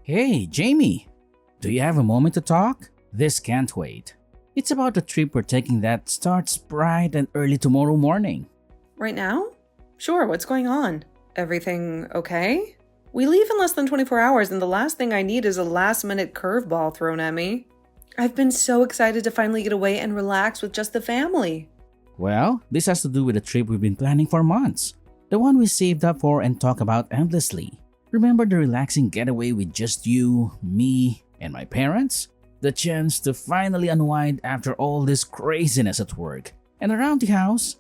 Hey, Jamie! Do you have a moment to talk? This can't wait. It's about the trip we're taking that starts bright and early tomorrow morning. Right now? Sure, what's going on? Everything okay? We leave in less than 24 hours, and the last thing I need is a last-minute curveball thrown at me. I've been so excited to finally get away and relax with just the family. Well, this has to do with a trip we've been planning for months. The one we saved up for and talk about endlessly. Remember the relaxing getaway with just you, me, and my parents? The chance to finally unwind after all this craziness at work and around the house?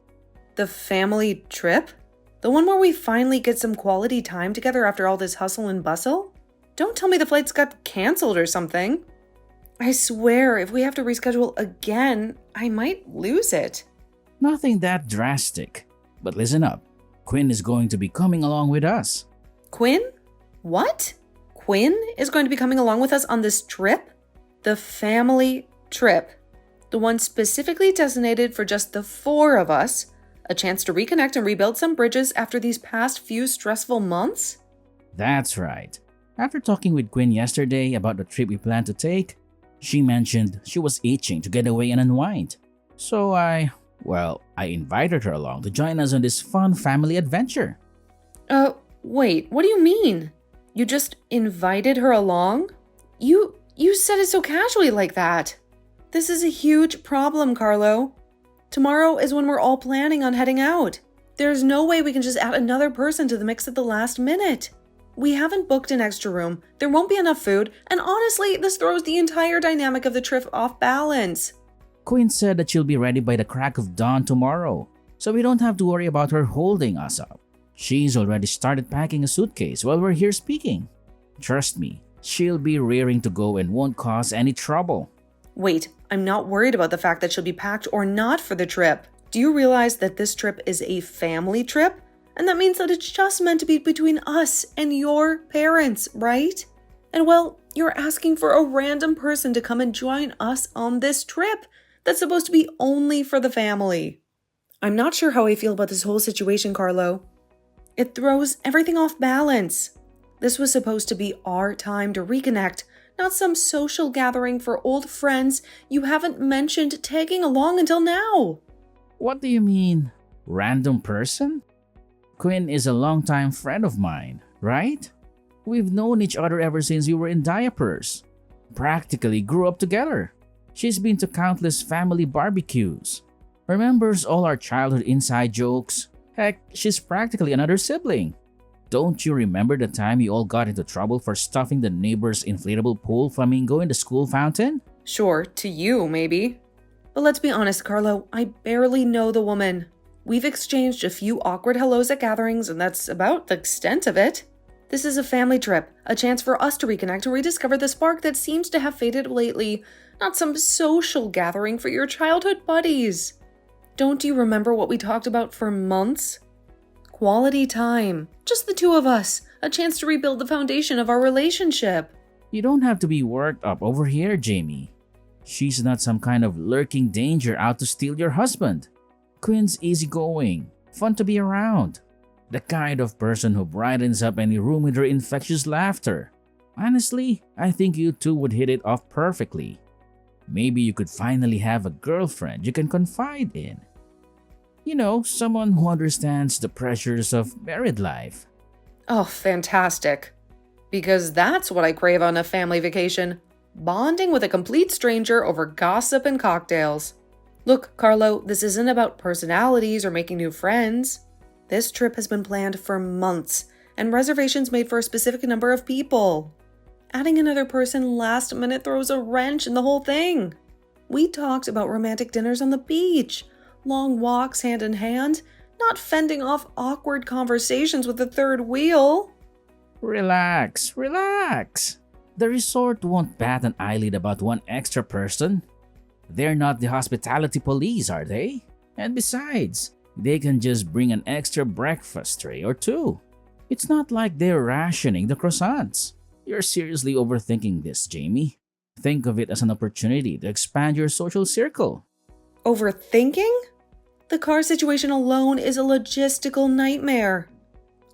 The family trip? The one where we finally get some quality time together after all this hustle and bustle? Don't tell me the flights got canceled or something. I swear, if we have to reschedule again, I might lose it. Nothing that drastic. But listen up. Quinn is going to be coming along with us. Quinn? What? Quinn is going to be coming along with us on this trip? The family trip. The one specifically designated for just the four of us. A chance to reconnect and rebuild some bridges after these past few stressful months? That's right. After talking with Quinn yesterday about the trip we plan to take, she mentioned she was itching to get away and unwind. So I invited her along to join us on this fun family adventure. Wait, what do you mean? You just invited her along? You said it so casually like that. This is a huge problem, Carlo. Tomorrow is when we're all planning on heading out. There's no way we can just add another person to the mix at the last minute. We haven't booked an extra room, there won't be enough food, and honestly, this throws the entire dynamic of the trip off balance. Quinn said that she'll be ready by the crack of dawn tomorrow, so we don't have to worry about her holding us up. She's already started packing a suitcase while we're here speaking. Trust me, she'll be rearing to go and won't cause any trouble. Wait, I'm not worried about the fact that she'll be packed or not for the trip. Do you realize that this trip is a family trip? And that means that it's just meant to be between us and your parents, right? And well, you're asking for a random person to come and join us on this trip that's supposed to be only for the family. I'm not sure how I feel about this whole situation, Carlo. It throws everything off balance. This was supposed to be our time to reconnect, not some social gathering for old friends you haven't mentioned tagging along until now. What do you mean, random person? Quinn is a longtime friend of mine, right? We've known each other ever since we were in diapers. Practically grew up together. She's been to countless family barbecues. Remembers all our childhood inside jokes. Heck, she's practically another sibling. Don't you remember the time you all got into trouble for stuffing the neighbor's inflatable pool flamingo in the school fountain? Sure, to you, maybe. But let's be honest, Carlo, I barely know the woman. We've exchanged a few awkward hellos at gatherings, and that's about the extent of it. This is a family trip, a chance for us to reconnect and rediscover the spark that seems to have faded lately, not some social gathering for your childhood buddies. Don't you remember what we talked about for months? Quality time. Just the two of us. A chance to rebuild the foundation of our relationship. You don't have to be worked up over here, Jamie. She's not some kind of lurking danger out to steal your husband. Quinn's easygoing, fun to be around. The kind of person who brightens up any room with her infectious laughter. Honestly, I think you two would hit it off perfectly. Maybe you could finally have a girlfriend you can confide in. You know, someone who understands the pressures of married life. Oh, fantastic. Because that's what I crave on a family vacation. Bonding with a complete stranger over gossip and cocktails. Look, Carlo, this isn't about personalities or making new friends. This trip has been planned for months, and reservations made for a specific number of people. Adding another person last minute throws a wrench in the whole thing. We talked about romantic dinners on the beach, long walks hand in hand, not fending off awkward conversations with the third wheel. Relax. The resort won't bat an eyelid about one extra person. They're not the hospitality police, are they? And besides, they can just bring an extra breakfast tray or two. It's not like they're rationing the croissants. You're seriously overthinking this, Jamie. Think of it as an opportunity to expand your social circle. Overthinking? The car situation alone is a logistical nightmare.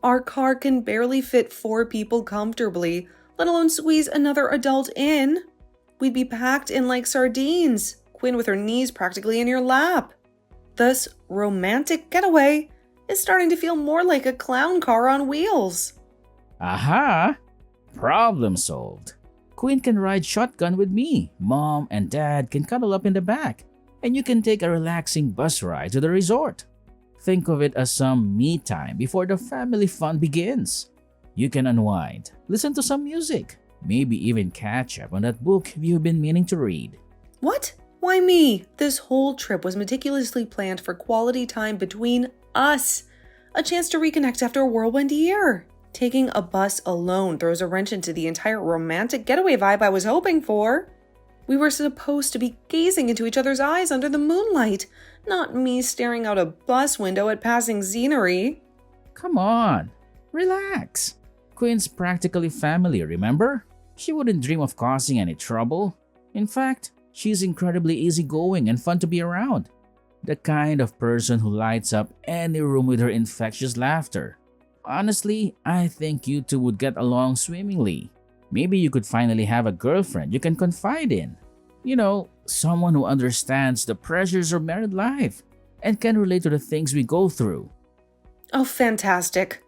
Our car can barely fit 4 people comfortably, let alone squeeze another adult in. We'd be packed in like sardines, Quinn with her knees practically in your lap. This romantic getaway is starting to feel more like a clown car on wheels. Aha! Problem solved. Quinn can ride shotgun with me. Mom and Dad can cuddle up in the back. And you can take a relaxing bus ride to the resort. Think of it as some me time before the family fun begins. You can unwind, listen to some music, maybe even catch up on that book you've been meaning to read. What? Why me? This whole trip was meticulously planned for quality time between us. A chance to reconnect after a whirlwind year. Taking a bus alone throws a wrench into the entire romantic getaway vibe I was hoping for. We were supposed to be gazing into each other's eyes under the moonlight, not me staring out a bus window at passing scenery. Come on, relax. Quinn's practically family, remember? She wouldn't dream of causing any trouble. In fact, she's incredibly easygoing and fun to be around. The kind of person who lights up any room with her infectious laughter. Honestly, I think you two would get along swimmingly. Maybe you could finally have a girlfriend you can confide in. You know, someone who understands the pressures of married life and can relate to the things we go through. Oh, fantastic.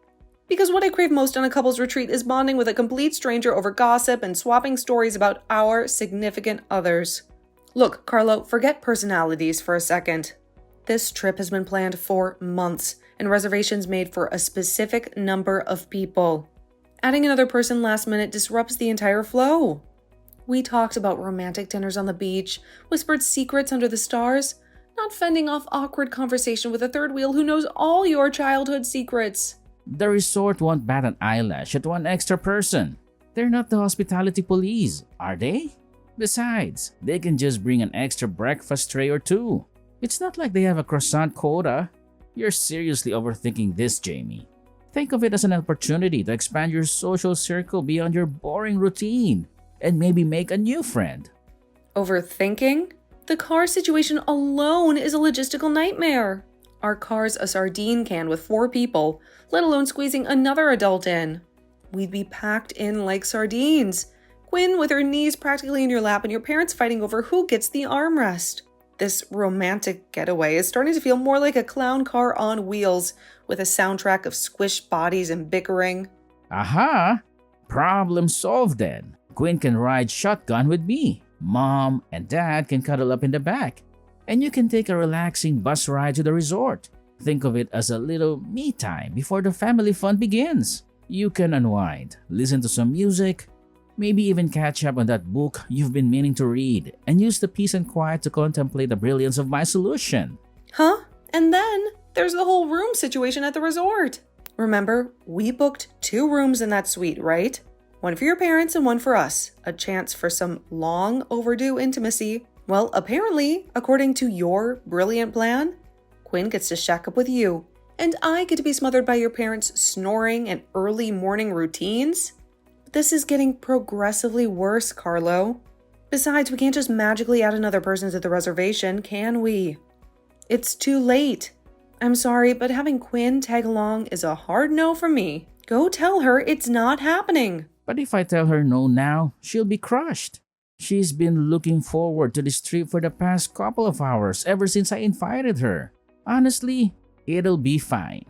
Because what I crave most on a couple's retreat is bonding with a complete stranger over gossip and swapping stories about our significant others. Look, Carlo, forget personalities for a second. This trip has been planned for months and reservations made for a specific number of people. Adding another person last minute disrupts the entire flow. We talked about romantic dinners on the beach, whispered secrets under the stars, not fending off awkward conversation with a third wheel who knows all your childhood secrets. The resort won't bat an eyelash at one extra person. They're not the hospitality police, are they? Besides, they can just bring an extra breakfast tray or two. It's not like they have a croissant quota. You're seriously overthinking this, Jamie. Think of it as an opportunity to expand your social circle beyond your boring routine and maybe make a new friend. Overthinking? The car situation alone is a logistical nightmare. Our car's a sardine can with 4 people, let alone squeezing another adult in. We'd be packed in like sardines. Quinn with her knees practically in your lap and your parents fighting over who gets the armrest. This romantic getaway is starting to feel more like a clown car on wheels with a soundtrack of squished bodies and bickering. Aha! Problem solved then. Quinn can ride shotgun with me. Mom and Dad can cuddle up in the back. And you can take a relaxing bus ride to the resort. Think of it as a little me time before the family fun begins. You can unwind, listen to some music, maybe even catch up on that book you've been meaning to read, and use the peace and quiet to contemplate the brilliance of my solution. Huh? And then there's the whole room situation at the resort. Remember, we booked 2 rooms in that suite, right? One for your parents and one for us. A chance for some long overdue intimacy. Well, apparently, according to your brilliant plan, Quinn gets to shack up with you, and I get to be smothered by your parents' snoring and early morning routines. This is getting progressively worse, Carlo. Besides, we can't just magically add another person to the reservation, can we? It's too late. I'm sorry, but having Quinn tag along is a hard no from me. Go tell her it's not happening. But if I tell her no now, she'll be crushed. She's been looking forward to this trip for the past couple of hours ever since I invited her. Honestly, it'll be fine.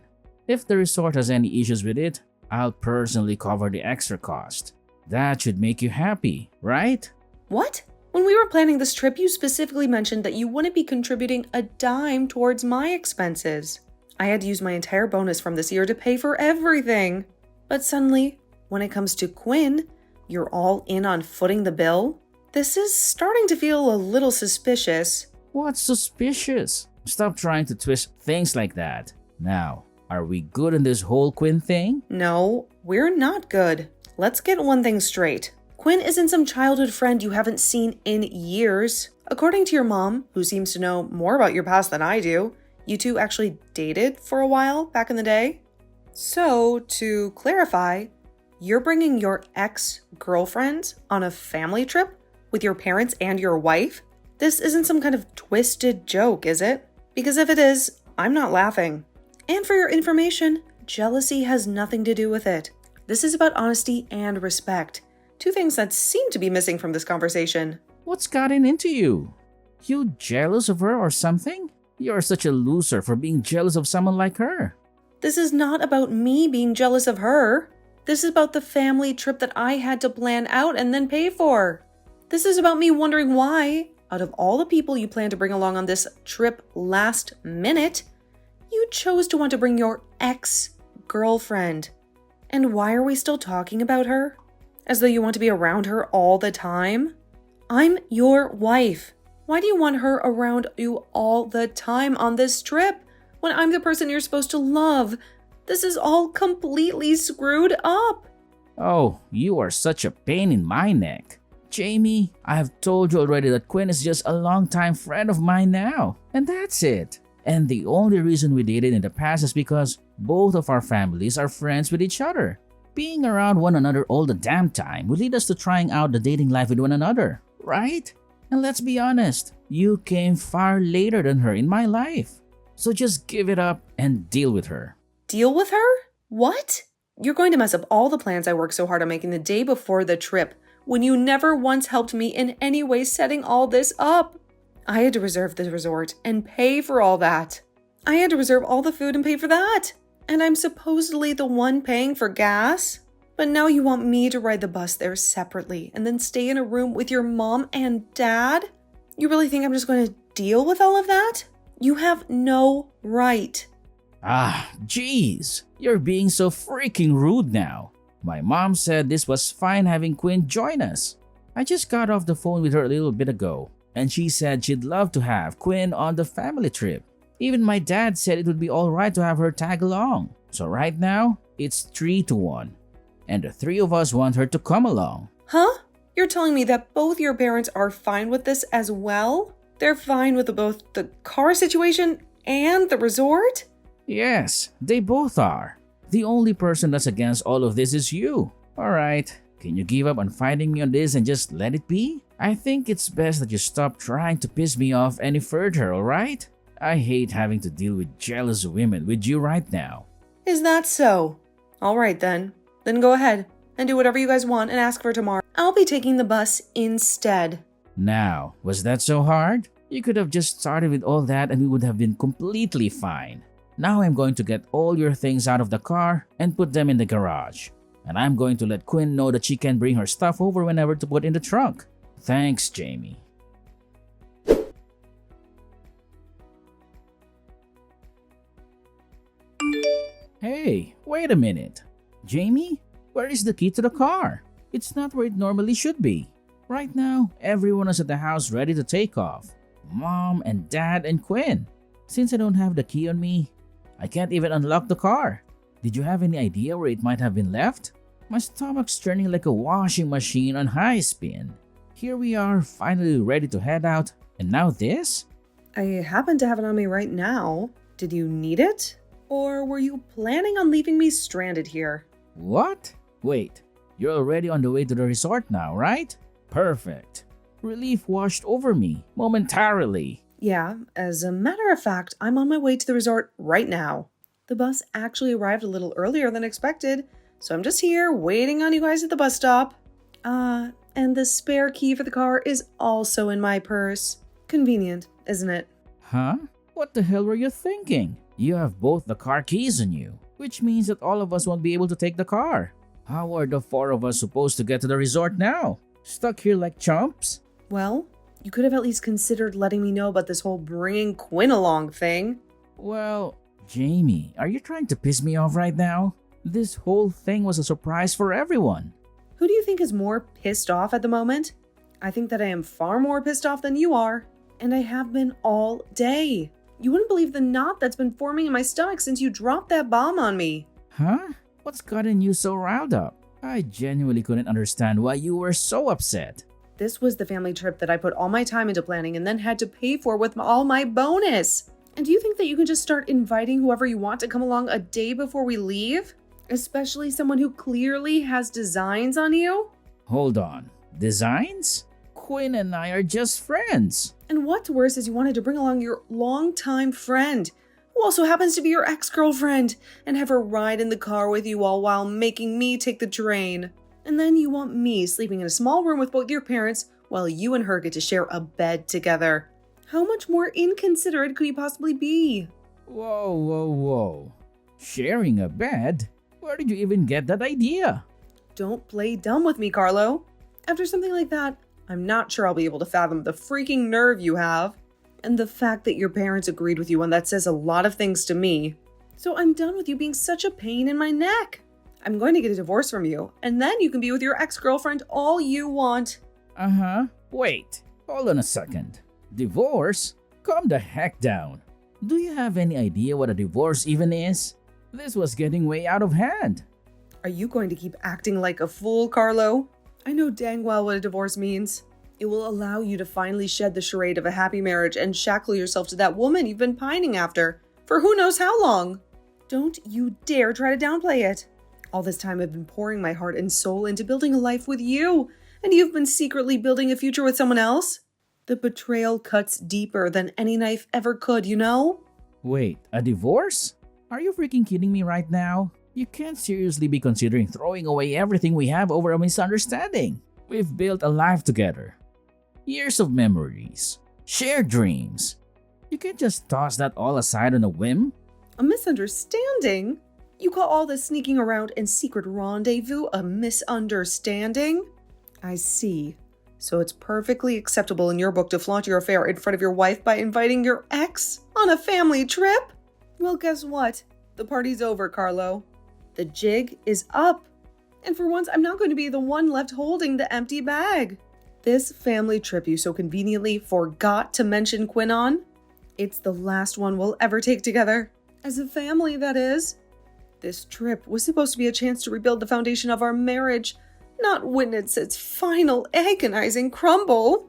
If the resort has any issues with it, I'll personally cover the extra cost. That should make you happy, right? What? When we were planning this trip, you specifically mentioned that you wouldn't be contributing a dime towards my expenses. I had to use my entire bonus from this year to pay for everything. But suddenly, when it comes to Quinn, you're all in on footing the bill? This is starting to feel a little suspicious. What's suspicious? Stop trying to twist things like that. Now, are we good on this whole Quinn thing? No, we're not good. Let's get one thing straight. Quinn isn't some childhood friend you haven't seen in years. According to your mom, who seems to know more about your past than I do, you two actually dated for a while back in the day. So, to clarify, you're bringing your ex-girlfriend on a family trip with your parents and your wife? This isn't some kind of twisted joke, is it? Because if it is, I'm not laughing. And for your information, jealousy has nothing to do with it. This is about honesty and respect. Two things that seem to be missing from this conversation. What's gotten into you? You jealous of her or something? You're such a loser for being jealous of someone like her. This is not about me being jealous of her. This is about the family trip that I had to plan out and then pay for. This is about me wondering why, out of all the people you plan to bring along on this trip last minute, you chose to want to bring your ex-girlfriend. And why are we still talking about her? As though you want to be around her all the time? I'm your wife. Why do you want her around you all the time on this trip when I'm the person you're supposed to love? This is all completely screwed up. Oh, you are such a pain in my neck. Jamie, I have told you already that Quinn is just a longtime friend of mine now. And that's it. And the only reason we dated in the past is because both of our families are friends with each other. Being around one another all the damn time will lead us to trying out the dating life with one another, right? And let's be honest, you came far later than her in my life. So just give it up and deal with her. Deal with her? What? You're going to mess up all the plans I worked so hard on making the day before the trip, when you never once helped me in any way setting all this up. I had to reserve the resort and pay for all that. I had to reserve all the food and pay for that. And I'm supposedly the one paying for gas? But now you want me to ride the bus there separately and then stay in a room with your mom and dad? You really think I'm just going to deal with all of that? You have no right. Ah, jeez. You're being so freaking rude now. My mom said this was fine having Quinn join us. I just got off the phone with her a little bit ago, and she said she'd love to have Quinn on the family trip. Even my dad said it would be alright to have her tag along. So right now, it's 3-1. And the three of us want her to come along. Huh? You're telling me that both your parents are fine with this as well? They're fine with both the car situation and the resort? Yes, they both are. The only person that's against all of this is you. Alright, can you give up on fighting me on this and just let it be? I think it's best that you stop trying to piss me off any further, alright? I hate having to deal with jealous women with you right now. Is that so? Alright then. Then go ahead and do whatever you guys want and ask for tomorrow. I'll be taking the bus instead. Now, was that so hard? You could have just started with all that and we would have been completely fine. Now I'm going to get all your things out of the car and put them in the garage. And I'm going to let Quinn know that she can bring her stuff over whenever to put in the trunk. Thanks, Jamie. Hey, wait a minute. Jamie, where is the key to the car? It's not where it normally should be. Right now, everyone is at the house ready to take off. Mom and Dad and Quinn. Since I don't have the key on me, I can't even unlock the car. Did you have any idea where it might have been left? My stomach's turning like a washing machine on high spin. Here we are, finally ready to head out, and now this? I happen to have it on me right now. Did you need it? Or were you planning on leaving me stranded here? What? Wait, you're already on the way to the resort now, right? Perfect. Relief washed over me momentarily. Yeah, as a matter of fact, I'm on my way to the resort right now. The bus actually arrived a little earlier than expected, so I'm just here waiting on you guys at the bus stop. And the spare key for the car is also in my purse. Convenient, isn't it? Huh? What the hell were you thinking? You have both the car keys on you, which means that all of us won't be able to take the car. How are the four of us supposed to get to the resort now? Stuck here like chumps? Well, you could have at least considered letting me know about this whole bringing Quinn along thing. Well, Jamie, are you trying to piss me off right now? This whole thing was a surprise for everyone. Who do you think is more pissed off at the moment? I think that I am far more pissed off than you are. And I have been all day. You wouldn't believe the knot that's been forming in my stomach since you dropped that bomb on me. Huh? What's gotten you so riled up? I genuinely couldn't understand why you were so upset. This was the family trip that I put all my time into planning and then had to pay for with all my bonus. And do you think that you can just start inviting whoever you want to come along a day before we leave? Especially someone who clearly has designs on you? Hold on. Designs? Quinn and I are just friends. And what's worse is you wanted to bring along your longtime friend, who also happens to be your ex-girlfriend, and have her ride in the car with you all while making me take the train. And then you want me sleeping in a small room with both your parents while you and her get to share a bed together. How much more inconsiderate could you possibly be? Whoa, whoa, whoa. Sharing a bed? Where did you even get that idea? Don't play dumb with me, Carlo. After something like that, I'm not sure I'll be able to fathom the freaking nerve you have. And the fact that your parents agreed with you on that says a lot of things to me. So I'm done with you being such a pain in my neck. I'm going to get a divorce from you, and then you can be with your ex-girlfriend all you want. Uh-huh. Wait, hold on a second. Divorce? Calm the heck down. Do you have any idea what a divorce even is? This was getting way out of hand. Are you going to keep acting like a fool, Carlo? I know dang well what a divorce means. It will allow you to finally shed the charade of a happy marriage and shackle yourself to that woman you've been pining after for who knows how long. Don't you dare try to downplay it. All this time I've been pouring my heart and soul into building a life with you, and you've been secretly building a future with someone else? The betrayal cuts deeper than any knife ever could, you know? Wait, a divorce? Are you freaking kidding me right now? You can't seriously be considering throwing away everything we have over a misunderstanding. We've built a life together. Years of memories. Shared dreams. You can't just toss that all aside on a whim? A misunderstanding? You call all this sneaking around and secret rendezvous a misunderstanding? I see. So it's perfectly acceptable in your book to flaunt your affair in front of your wife by inviting your ex on a family trip? Well, guess what? The party's over, Carlo. The jig is up. And for once, I'm not going to be the one left holding the empty bag. This family trip you so conveniently forgot to mention Quinn on, it's the last one we'll ever take together. As a family, that is. This trip was supposed to be a chance to rebuild the foundation of our marriage, not witness its final agonizing crumble.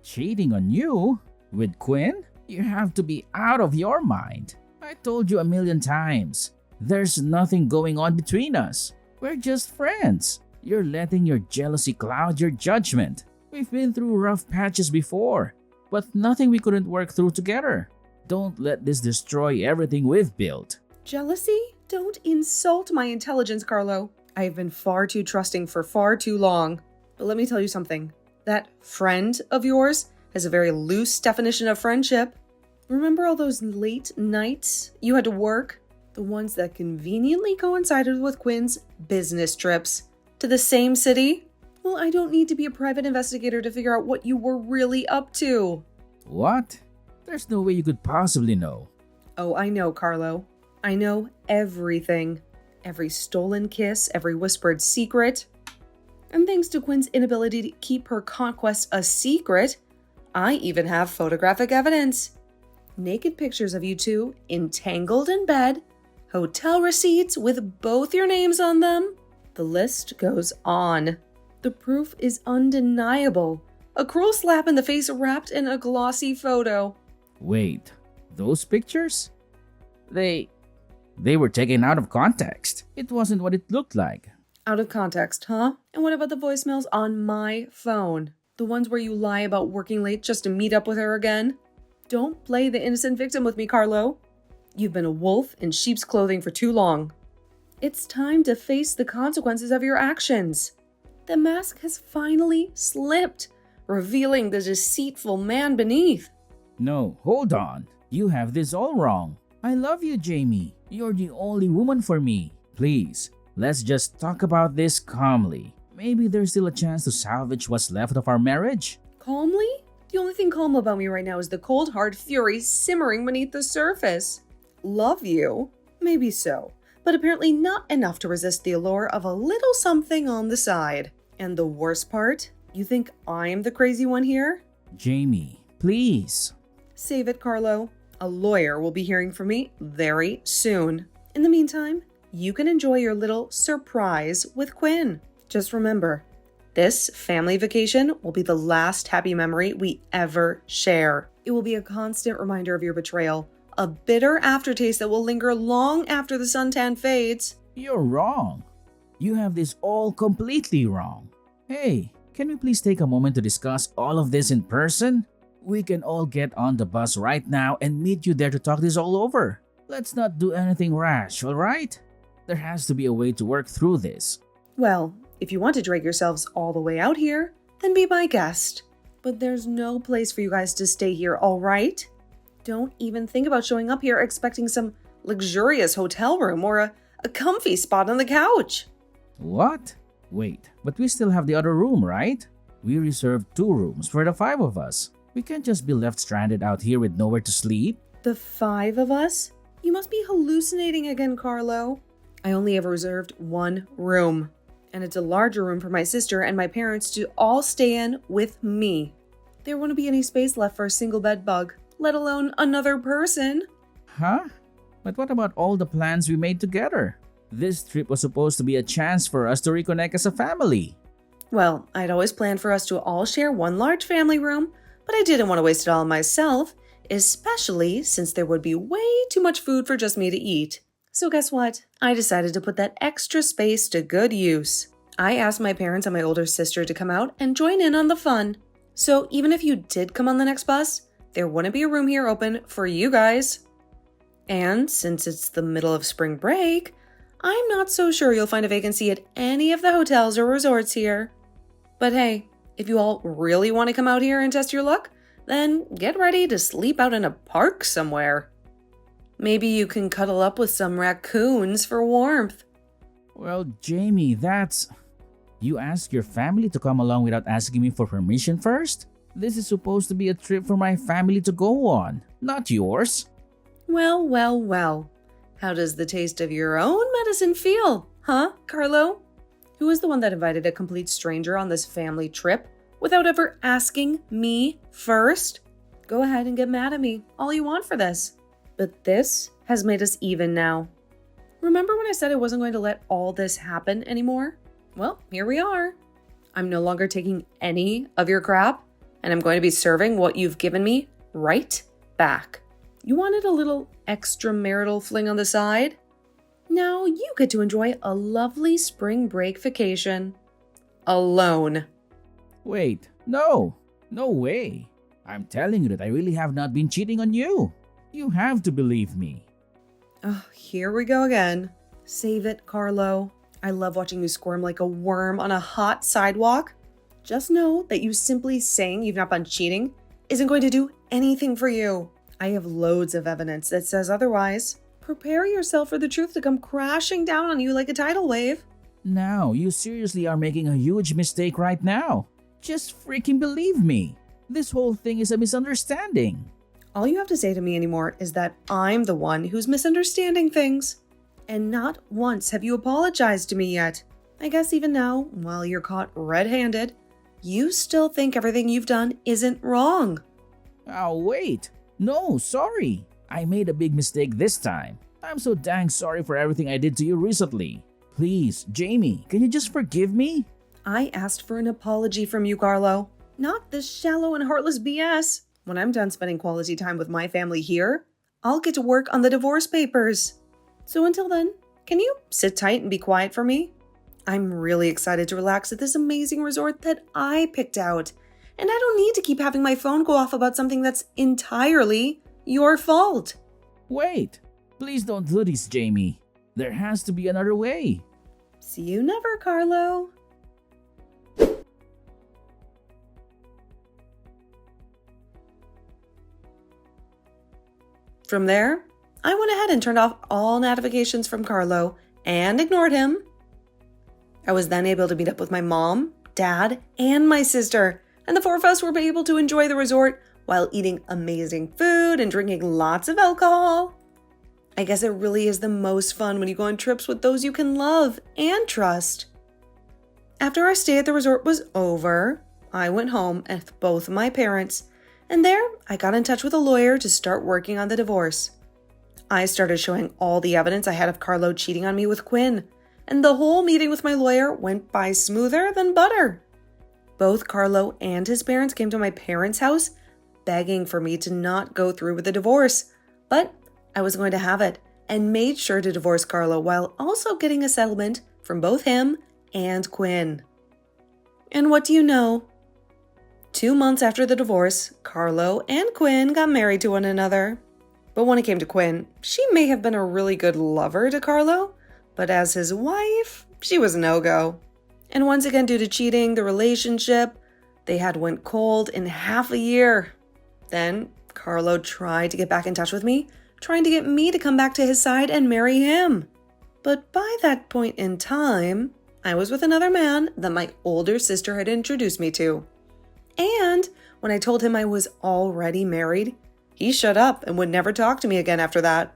Cheating on you? With Quinn? You have to be out of your mind. I told you a million times. There's nothing going on between us. We're just friends. You're letting your jealousy cloud your judgment. We've been through rough patches before, but nothing we couldn't work through together. Don't let this destroy everything we've built. Jealousy? Don't insult my intelligence, Carlo. I have been far too trusting for far too long. But let me tell you something. That friend of yours has a very loose definition of friendship. Remember all those late nights you had to work? The ones that conveniently coincided with Quinn's business trips to the same city? Well, I don't need to be a private investigator to figure out what you were really up to. What? There's no way you could possibly know. Oh, I know, Carlo. I know everything. Every stolen kiss, every whispered secret. And thanks to Quinn's inability to keep her conquest a secret, I even have photographic evidence. Naked pictures of you two entangled in bed, hotel receipts with both your names on them. The list goes on. The proof is undeniable. A cruel slap in the face wrapped in a glossy photo. Wait, those pictures? They were taken out of context. It wasn't what it looked like. Out of context, huh? And what about the voicemails on my phone? The ones where you lie about working late just to meet up with her again? Don't play the innocent victim with me, Carlo. You've been a wolf in sheep's clothing for too long. It's time to face the consequences of your actions. The mask has finally slipped, revealing the deceitful man beneath. No, hold on. You have this all wrong. I love you, Jamie. You're the only woman for me. Please, let's just talk about this calmly. Maybe there's still a chance to salvage what's left of our marriage. Calmly? The only thing calm about me right now is the cold, hard fury simmering beneath the surface. Love you? Maybe so, but apparently not enough to resist the allure of a little something on the side. And the worst part? You think I'm the crazy one here? Jamie, please. Save it, Carlo. A lawyer will be hearing from me very soon. In the meantime, you can enjoy your little surprise with Quinn. Just remember, this family vacation will be the last happy memory we ever share. It will be a constant reminder of your betrayal, a bitter aftertaste that will linger long after the suntan fades. You're wrong. You have this all completely wrong. Hey, can we please take a moment to discuss all of this in person? We can all get on the bus right now and meet you there to talk this all over. Let's not do anything rash, alright? There has to be a way to work through this. Well, If you want to drag yourselves all the way out here, then be my guest. But there's no place for you guys to stay here, all right? Don't even think about showing up here expecting some luxurious hotel room or a comfy spot on the couch. What? Wait, but we still have the other room, right? We reserved 2 rooms for the 5 of us. We can't just be left stranded out here with nowhere to sleep. The 5 of us? You must be hallucinating again, Carlo. I only have reserved 1 room. And it's a larger room for my sister and my parents to all stay in with me. There won't be any space left for a single bed bug, let alone another person. Huh? But what about all the plans we made together? This trip was supposed to be a chance for us to reconnect as a family. Well, I'd always planned for us to all share one large family room, but I didn't want to waste it all myself, especially since there would be way too much food for just me to eat. So guess what? I decided to put that extra space to good use. I asked my parents and my older sister to come out and join in on the fun. So even if you did come on the next bus, there wouldn't be a room here open for you guys. And since it's the middle of spring break, I'm not so sure you'll find a vacancy at any of the hotels or resorts here. But hey, if you all really want to come out here and test your luck, then get ready to sleep out in a park somewhere. Maybe you can cuddle up with some raccoons for warmth. Well, Jamie, that's... You asked your family to come along without asking me for permission first? This is supposed to be a trip for my family to go on, not yours. Well, well, well. How does the taste of your own medicine feel, huh, Carlo? Who is the one that invited a complete stranger on this family trip without ever asking me first? Go ahead and get mad at me all you want for this. But this has made us even now. Remember when I said I wasn't going to let all this happen anymore? Well, here we are. I'm no longer taking any of your crap, and I'm going to be serving what you've given me right back. You wanted a little extramarital fling on the side? Now you get to enjoy a lovely spring break vacation. Alone. Wait, no way. I'm telling you that I really have not been cheating on you. You have to believe me. Oh, here we go again. Save it, Carlo. I love watching you squirm like a worm on a hot sidewalk. Just know that you simply saying you've not been cheating isn't going to do anything for you. I have loads of evidence that says otherwise. Prepare yourself for the truth to come crashing down on you like a tidal wave. Now, you seriously are making a huge mistake right now. Just freaking believe me. This whole thing is a misunderstanding. All you have to say to me anymore is that I'm the one who's misunderstanding things. And not once have you apologized to me yet. I guess even now, while you're caught red-handed, you still think everything you've done isn't wrong. Oh, wait. No, sorry. I made a big mistake this time. I'm so dang sorry for everything I did to you recently. Please, Jamie, can you just forgive me? I asked for an apology from you, Carlo. Not this shallow and heartless BS. When I'm done spending quality time with my family here, I'll get to work on the divorce papers. So until then, can you sit tight and be quiet for me? I'm really excited to relax at this amazing resort that I picked out. And I don't need to keep having my phone go off about something that's entirely your fault. Wait, please don't do this, Jamie. There has to be another way. See you never, Carlo. From there, I went ahead and turned off all notifications from Carlo and ignored him. I was then able to meet up with my mom, dad, and my sister, and the 4 of us were able to enjoy the resort while eating amazing food and drinking lots of alcohol. I guess it really is the most fun when you go on trips with those you can love and trust. After our stay at the resort was over, I went home with both of my parents, and there I got in touch with a lawyer to start working on the divorce. I started showing all the evidence I had of Carlo cheating on me with Quinn, and the whole meeting with my lawyer went by smoother than butter. Both Carlo and his parents came to my parents' house begging for me to not go through with the divorce, but I was going to have it and made sure to divorce Carlo while also getting a settlement from both him and Quinn. And what do you know? 2 months after the divorce, Carlo and Quinn got married to one another. But when it came to Quinn, she may have been a really good lover to Carlo, but as his wife, she was no-go. And once again, due to cheating, the relationship they had went cold in half a year. Then Carlo tried to get back in touch with me, trying to get me to come back to his side and marry him. But by that point in time, I was with another man that my older sister had introduced me to. And when I told him I was already married, he shut up and would never talk to me again after that.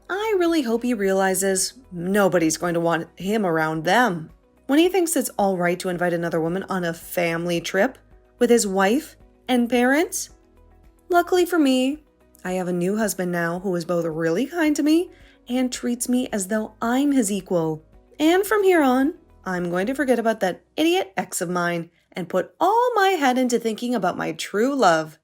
I really hope he realizes nobody's going to want him around them. When he thinks it's all right to invite another woman on a family trip with his wife and parents. Luckily for me, I have a new husband now who is both really kind to me and treats me as though I'm his equal. And from here on, I'm going to forget about that idiot ex of mine and put all my head into thinking about my true love.